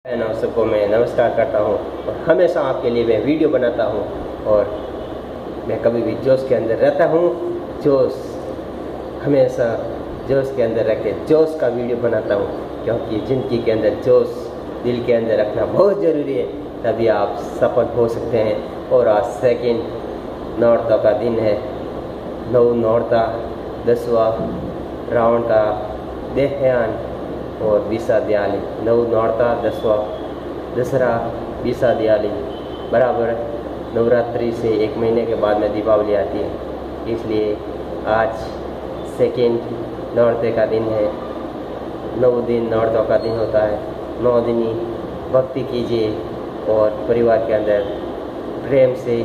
सबको मैं नमस्कार करता हूँ और हमेशा आपके लिए मैं वीडियो बनाता हूँ और मैं कभी भी जोश के अंदर रहता हूँ। जोश हमेशा जोश के अंदर रख के जोश का वीडियो बनाता हूँ, क्योंकि ज़िंदगी के अंदर जोश दिल के अंदर रखना बहुत ज़रूरी है, तभी आप सफल हो सकते हैं। और आज सेकंड नौरता का दिन है, 9 नौरता 10वां रावण का देहयान और बीसा दिवाली। 9 नौरता 10वां दसरा बीसा दिवाली बराबर नवरात्रि से 1 महीने के बाद में दीपावली आती है, इसलिए आज सेकंड नौरते का दिन है। 9 दिन नौरतों का दिन होता है। 9 दिन ही भक्ति कीजिए और परिवार के अंदर प्रेम से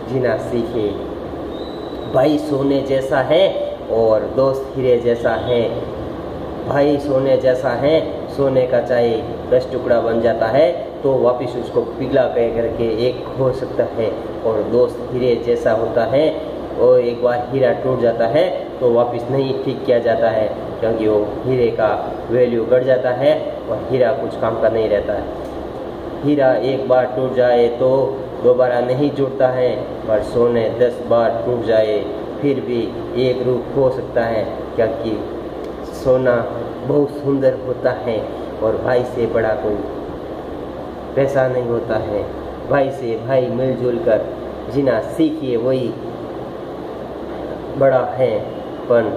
जीना सीखिए। भाई सोने जैसा है और दोस्त हीरे जैसा है। भाई सोने जैसा है, सोने का चाहे 10 टुकड़ा बन जाता है तो वापस उसको पिघला करके एक हो सकता है। और दोस्त हीरे जैसा होता है और एक बार हीरा टूट जाता है तो वापस नहीं ठीक किया जाता है, क्योंकि वो हीरे का वैल्यू बढ़ जाता है और हीरा कुछ काम का नहीं रहता है। हीरा एक बार टूट जाए तो दोबारा नहीं जुड़ता है, पर सोने 10 बार टूट जाए फिर भी एक रूप हो सकता है, क्योंकि सोना बहुत सुंदर होता है और भाई से बड़ा कोई पैसा नहीं होता है। भाई से भाई मिलजुल कर जीना सीखिए, वही बड़ा है। पर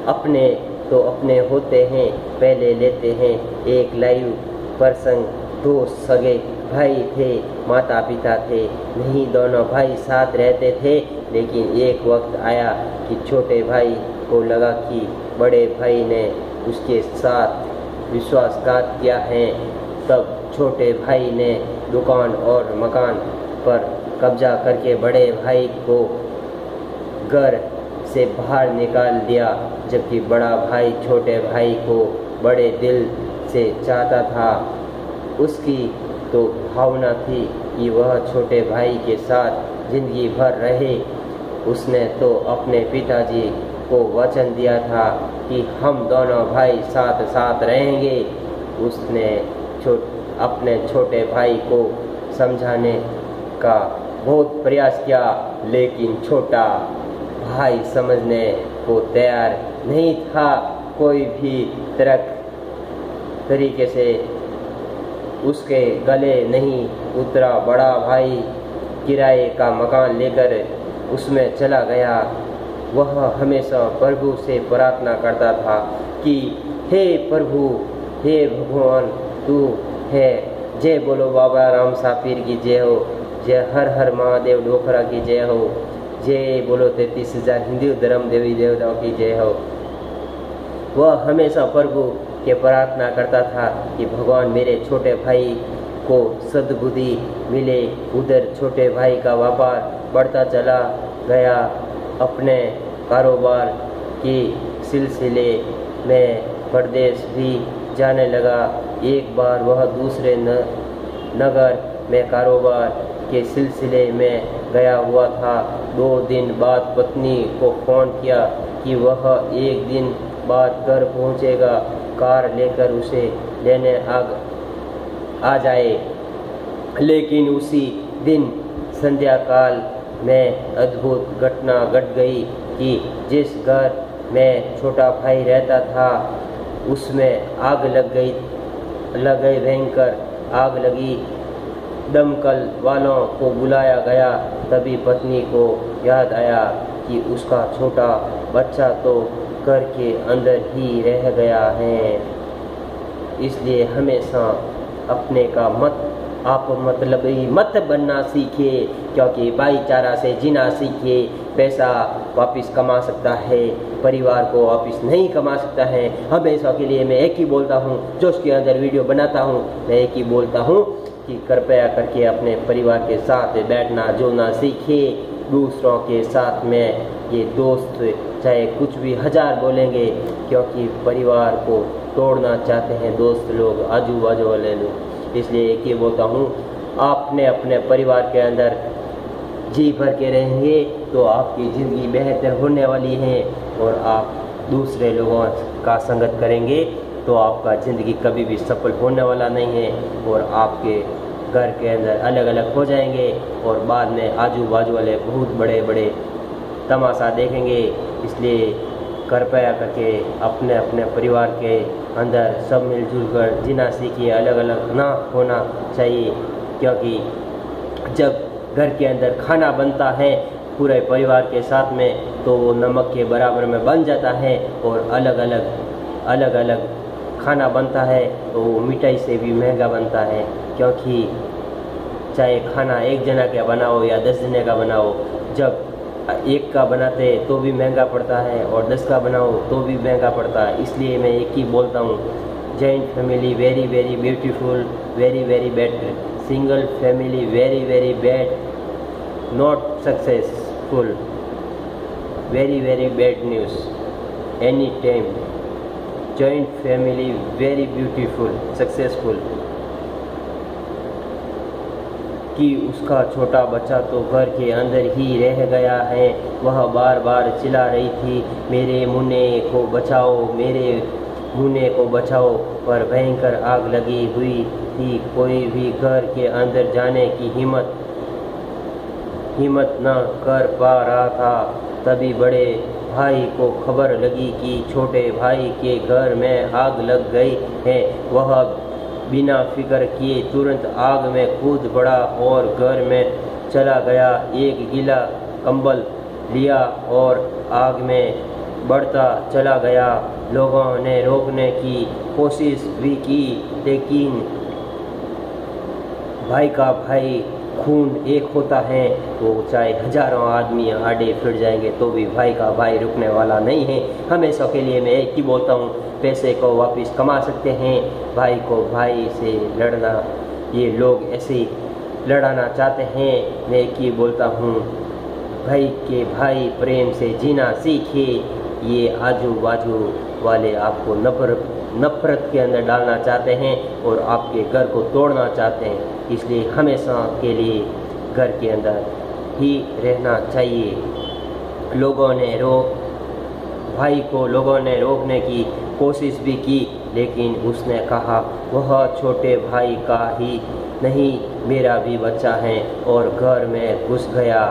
अपने तो अपने होते हैं, पहले लेते हैं एक लाइव प्रसंग। 2 सगे भाई थे, माता पिता थे, नहीं दोनों भाई साथ रहते थे, लेकिन एक वक्त आया कि छोटे भाई को लगा कि बड़े भाई ने उसके साथ विश्वासघात किया है। तब छोटे भाई ने दुकान और मकान पर कब्जा करके बड़े भाई को घर से बाहर निकाल दिया, जबकि बड़ा भाई छोटे भाई को बड़े दिल से चाहता था। उसकी तो भावना थी कि वह छोटे भाई के साथ जिंदगी भर रहे। उसने तो अपने पिताजी को वचन दिया था कि हम दोनों भाई साथ साथ रहेंगे। उसने अपने छोटे भाई को समझाने का बहुत प्रयास किया, लेकिन छोटा भाई समझने को तैयार नहीं था। कोई भी तरीके से उसके गले नहीं उतरा। बड़ा भाई किराए का मकान लेकर उसमें चला गया। वह हमेशा प्रभु से प्रार्थना करता था कि हे प्रभु, हे भगवान, तू है। जय बोलो बाबा राम सापीर की जय हो, जय हर हर महादेव डोखरा की जय हो, जय बोलो 33,000 हिंदू धर्म देवी देवताओं की जय हो। वह हमेशा प्रभु के प्रार्थना करता था कि भगवान मेरे छोटे भाई को सद्बुद्धि मिले। उधर छोटे भाई का व्यापार बढ़ता चला गया। अपने कारोबार के सिलसिले में प्रदेश भी जाने लगा। एक बार वह दूसरे नगर में कारोबार के सिलसिले में गया हुआ था। 2 दिन बाद पत्नी को फोन किया कि वह 1 दिन बाद घर पहुंचेगा, कार लेकर उसे लेने आ जाए। लेकिन उसी दिन संध्या काल में अद्भुत घटना घट गई कि जिस घर में छोटा भाई रहता था उसमें आग लग गई। भयंकर आग लगी। दमकल वालों को बुलाया गया। तभी पत्नी को याद आया कि उसका छोटा बच्चा तो घर के अंदर ही रह गया है। इसलिए हमेशा अपने का आप मतलबी मत बनना सीखिए, क्योंकि भाईचारा से जीना सीखिए। पैसा वापस कमा सकता है, परिवार को वापस नहीं कमा सकता है। हमेशा के लिए मैं एक ही बोलता हूँ, जो उसके अंदर वीडियो बनाता हूँ, मैं एक ही बोलता हूँ कि कृपया करके अपने परिवार के साथ बैठना जुड़ना सीखिए। दूसरों के साथ में ये दोस्त चाहे कुछ भी 1000 बोलेंगे, क्योंकि परिवार को तोड़ना चाहते हैं दोस्त लोग, आजू बाजू वाले लोग। इसलिए एक ही बोलता हूँ, आपने अपने परिवार के अंदर जी भर के रहेंगे तो आपकी ज़िंदगी बेहतर होने वाली है और आप दूसरे लोगों का संगत करेंगे तो आपका ज़िंदगी कभी भी सफल होने वाला नहीं है और आपके घर के अंदर अलग अलग हो जाएंगे और बाद में आजू बाजू वाले बहुत बड़े बड़े तमाशा देखेंगे। इसलिए कृपया करके अपने अपने परिवार के अंदर सब मिलजुल कर जीना सीखिए, अलग अलग ना होना चाहिए, क्योंकि जब घर के अंदर खाना बनता है पूरे परिवार के साथ में तो वो नमक के बराबर में बन जाता है, और अलग अलग खाना बनता है तो वो मिठाई से भी महंगा बनता है, क्योंकि चाहे खाना एक जना का बनाओ या 10 जने का बनाओ, जब एक का बनाते तो भी महंगा पड़ता है और 10 का बनाओ तो भी महंगा पड़ता है। इसलिए मैं एक ही बोलता हूँ, joint family very very beautiful, very very better, single family very very bad, not successful, very very bad news any time, joint family very beautiful successful. कि उसका छोटा बच्चा तो घर के अंदर ही रह गया है, वह बार बार चिल्ला रही थी, मेरे मुन्ने को बचाओ, मेरे मुन्ने को बचाओ, पर भयंकर आग लगी हुई थी, कोई भी घर के अंदर जाने की हिम्मत न कर पा रहा था। तभी बड़े भाई को खबर लगी कि छोटे भाई के घर में आग लग गई है। वह बिना फिक्र किए तुरंत आग में कूद पड़ा और घर में चला गया। एक गीला कंबल लिया और आग में बढ़ता चला गया। लोगों ने रोकने की कोशिश भी की, लेकिन भाई का भाई खून एक होता है, तो चाहे हजारों आदमी आड़े फिर जाएंगे तो भी भाई का भाई रुकने वाला नहीं है। हमेशा के लिए मैं एक ही बोलता हूँ, पैसे को वापस कमा सकते हैं, भाई को भाई से लड़ना, ये लोग ऐसे लड़ाना चाहते हैं। मैं एक ही बोलता हूँ, भाई के भाई प्रेम से जीना सीखिए। ये आजू बाजू वाले आपको नफरत के अंदर डालना चाहते हैं और आपके घर को तोड़ना चाहते हैं, इसलिए हमेशा के लिए घर के अंदर ही रहना चाहिए। भाई को लोगों ने रोकने की कोशिश भी की, लेकिन उसने कहा वह छोटे भाई का ही नहीं, मेरा भी बच्चा है, और घर में घुस गया।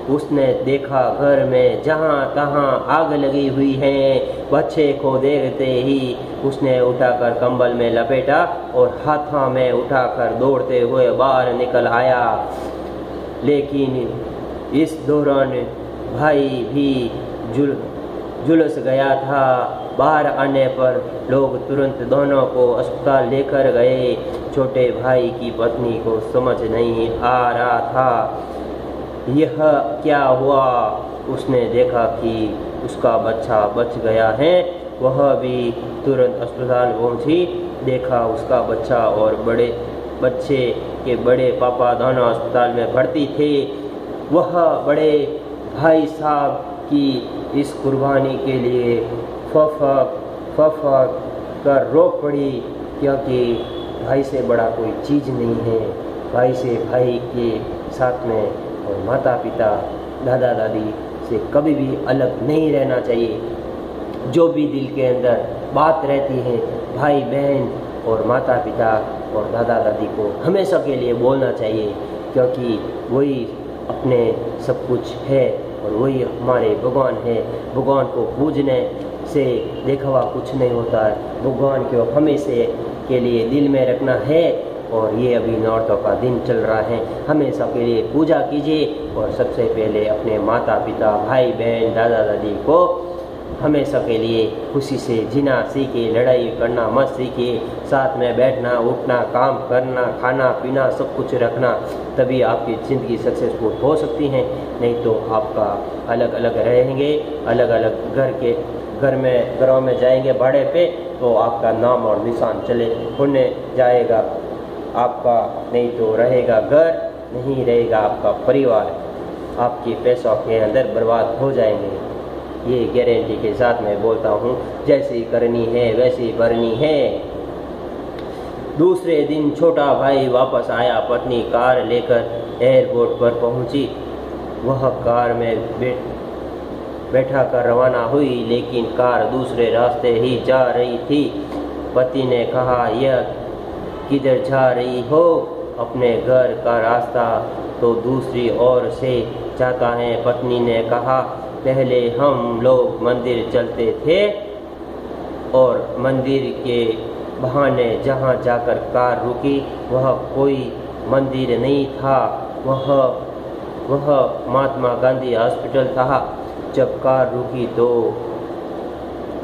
उसने देखा घर में जहाँ तहाँ आग लगी हुई है। बच्चे को देखते ही उसने उठाकर कंबल में लपेटा और हाथों में उठाकर दौड़ते हुए बाहर निकल आया। लेकिन इस दौरान भाई भी झुलस गया था। बाहर आने पर लोग तुरंत दोनों को अस्पताल लेकर गए। छोटे भाई की पत्नी को समझ नहीं आ रहा था यह क्या हुआ। उसने देखा कि उसका बच्चा बच गया है, वह भी तुरंत अस्पताल पहुंची। देखा उसका बच्चा और बच्चे के बड़े पापा दोनों अस्पताल में भर्ती थे। वह बड़े भाई साहब की इस कुर्बानी के लिए फफक कर रो पड़ी, क्योंकि भाई से बड़ा कोई चीज़ नहीं है। भाई से भाई के साथ में और माता पिता दादा दादी से कभी भी अलग नहीं रहना चाहिए। जो भी दिल के अंदर बात रहती है भाई बहन और माता पिता और दादा दादी को हमेशा के लिए बोलना चाहिए, क्योंकि वही अपने सब कुछ है और वही हमारे भगवान है। भगवान को पूजने से दिखावा कुछ नहीं होता है, भगवान को हमेशा के लिए दिल में रखना है। और ये अभी नौरतों का दिन चल रहा है, हमेशा के लिए पूजा कीजिए और सबसे पहले अपने माता पिता भाई बहन दादा दादी को हमेशा के लिए खुशी से जीना सीखिए, लड़ाई करना मत सीखिए, साथ में बैठना उठना काम करना खाना पीना सब कुछ रखना, तभी आपकी ज़िंदगी सक्सेसफुल हो सकती है। नहीं तो आपका अलग अलग रहेंगे, अलग अलग घरों में जाएंगे भाड़े पे, तो आपका नाम और निशान चले होने जाएगा आपका, नहीं तो रहेगा घर, नहीं रहेगा आपका परिवार, आपके पैसों के अंदर बर्बाद हो जाएंगे। ये गारंटी के साथ मैं बोलता हूँ, जैसी करनी है वैसी भरनी है। दूसरे दिन छोटा भाई वापस आया, पत्नी कार लेकर एयरपोर्ट पर पहुँची। वह कार में बैठा कर रवाना हुई, लेकिन कार दूसरे रास्ते ही जा रही थी। पति ने कहा, यह किधर जा रही हो? अपने घर का रास्ता तो दूसरी ओर से जाता है। पत्नी ने कहा, पहले हम लोग मंदिर चलते थे और मंदिर के बहाने जहाँ जाकर कार रुकी वह कोई मंदिर नहीं था, वह महात्मा गांधी हॉस्पिटल था। जब कार रुकी तो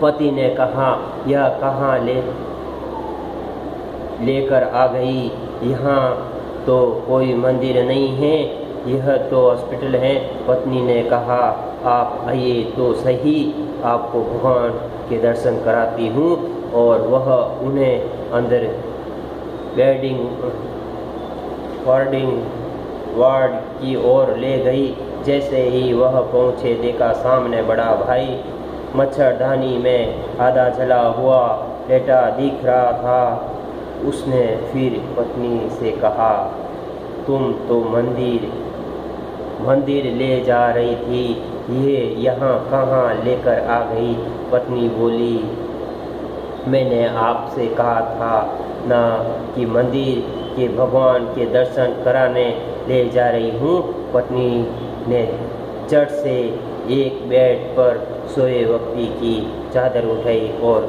पति ने कहा, यह कहाँ लेकर आ गई? यहाँ तो कोई मंदिर नहीं है, यह तो हॉस्पिटल है। पत्नी ने कहा, आप आइए तो सही, आपको भगवान के दर्शन कराती हूँ। और वह उन्हें अंदर वार्ड की ओर ले गई। जैसे ही वह पहुँचे देखा सामने बड़ा भाई मच्छरदानी में आधा जला हुआ लेटा दिख रहा था। उसने फिर पत्नी से कहा, तुम तो मंदिर ले जा रही थी, ये यहाँ कहाँ लेकर आ गई? पत्नी बोली, मैंने आपसे कहा था ना कि मंदिर के भगवान के दर्शन कराने ले जा रही हूँ। पत्नी ने झट से एक बेड पर सोए व्यक्ति की चादर उठाई और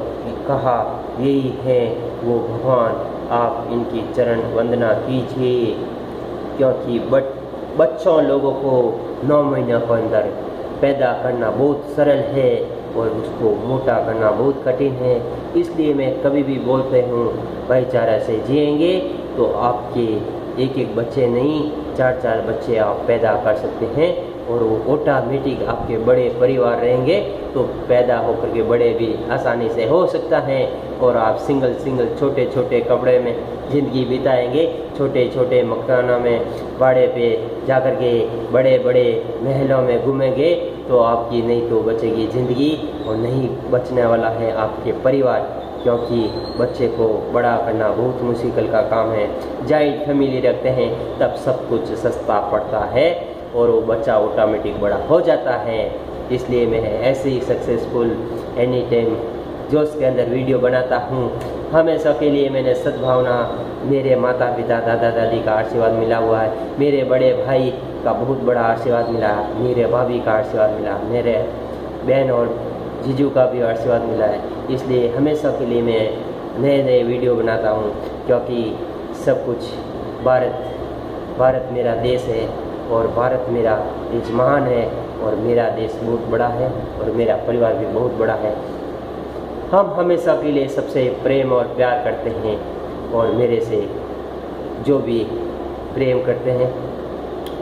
कहा, यही है वो भगवान, आप इनकी चरण वंदना कीजिए। क्योंकि बच्चों लोगों को 9 महीने के अंदर पैदा करना बहुत सरल है और उसको मोटा करना बहुत कठिन है। इसलिए मैं कभी भी बोलते हूँ, भाईचारा से जिएंगे तो आपके एक बच्चे नहीं 4 बच्चे आप पैदा कर सकते हैं और वो ऑटोमेटिक आपके बड़े परिवार रहेंगे तो पैदा होकर के बड़े भी आसानी से हो सकता है। और आप सिंगल छोटे छोटे कपड़े में ज़िंदगी बिताएंगे, छोटे छोटे मकानों में भाड़े पे जाकर के बड़े बड़े महलों में घूमेंगे तो आपकी नहीं तो बचेगी ज़िंदगी और नहीं बचने वाला है आपके परिवार। क्योंकि बच्चे को बड़ा करना बहुत मुश्किल का काम है। जॉइंट फैमिली रखते हैं तब सब कुछ सस्ता पड़ता है और वो बच्चा ऑटोमेटिक बड़ा हो जाता है। इसलिए मैं ऐसे ही सक्सेसफुल एनी टाइम जोश के अंदर वीडियो बनाता हूँ। हमेशा के लिए मैंने सद्भावना, मेरे माता पिता दादा दादी का आशीर्वाद मिला हुआ है, मेरे बड़े भाई का बहुत बड़ा आशीर्वाद मिला, मेरे भाभी का आशीर्वाद मिला, मेरे बहन और जीजू का भी आशीर्वाद मिला है। इसलिए हमेशा के लिए मैं नए वीडियो बनाता हूँ क्योंकि सब कुछ भारत मेरा देश है और भारत मेरा देश महान है और मेरा देश बहुत बड़ा है और मेरा परिवार भी बहुत बड़ा है। हम हमेशा के लिए सबसे प्रेम और प्यार करते हैं और मेरे से जो भी प्रेम करते हैं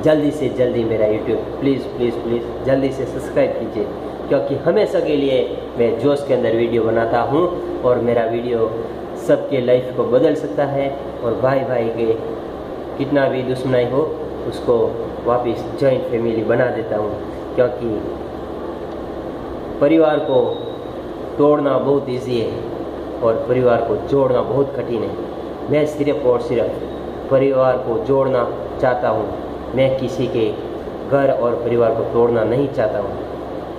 जल्दी से जल्दी मेरा यूट्यूब प्लीज़ जल्दी से सब्सक्राइब कीजिए क्योंकि हमेशा के लिए मैं जोश के अंदर वीडियो बनाता हूँ और मेरा वीडियो सबके लाइफ को बदल सकता है। और भाई के कितना भी दुश्मनाई हो उसको वापस जॉइंट फैमिली बना देता हूँ क्योंकि परिवार को तोड़ना बहुत इजी है और परिवार को जोड़ना बहुत कठिन है। मैं सिर्फ और सिर्फ परिवार को जोड़ना चाहता हूँ, मैं किसी के घर और परिवार को तोड़ना नहीं चाहता हूँ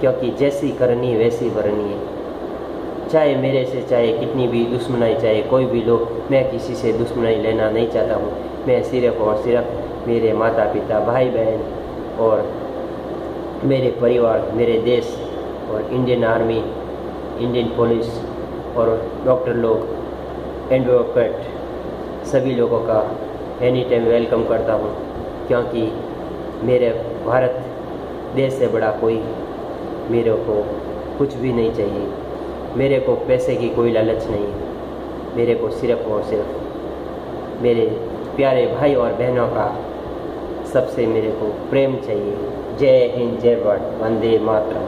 क्योंकि जैसी करनी वैसी भरनी है। चाहे मेरे से चाहे कितनी भी दुश्मनाई चाहे कोई भी लोग, मैं किसी से दुश्मनाई लेना नहीं चाहता हूँ। मैं सिर्फ और सिर्फ मेरे माता पिता भाई बहन और मेरे परिवार, मेरे देश और इंडियन आर्मी, इंडियन पुलिस और डॉक्टर लोग, एडवोकेट सभी लोगों का एनी टाइम वेलकम करता हूँ क्योंकि मेरे भारत देश से बड़ा कोई मेरे को कुछ भी नहीं चाहिए। मेरे को पैसे की कोई लालच नहीं है, मेरे को सिर्फ और सिर्फ मेरे प्यारे भाई और बहनों का सबसे मेरे को प्रेम चाहिए। जय हिंद, जय भारत, वंदे मातरम।